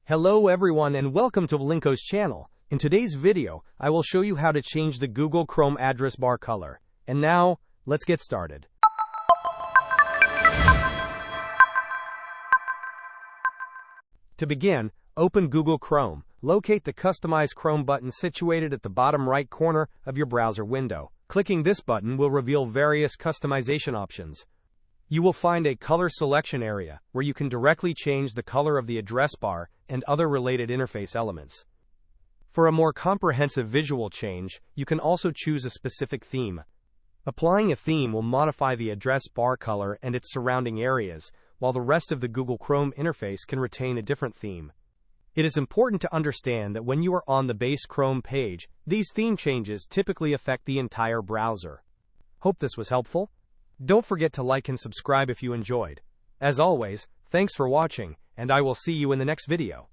Hello everyone and welcome to Valinko's channel. In today's video, I will show you how to change the Google Chrome address bar color. And now, let's get started. To begin, open Google Chrome. Locate the Customize Chrome button situated at the bottom right corner of your browser window. Clicking this button will reveal various customization options. You will find a color selection area, where you can directly change the color of the address bar and other related interface elements. For a more comprehensive visual change, you can also choose a specific theme. Applying a theme will modify the address bar color and its surrounding areas, while the rest of the Google Chrome interface can retain a different theme. It is important to understand that when you are on the base Chrome page, these theme changes typically affect the entire browser. Hope this was helpful. Don't forget to like and subscribe if you enjoyed. As always, thanks for watching, and I will see you in the next video.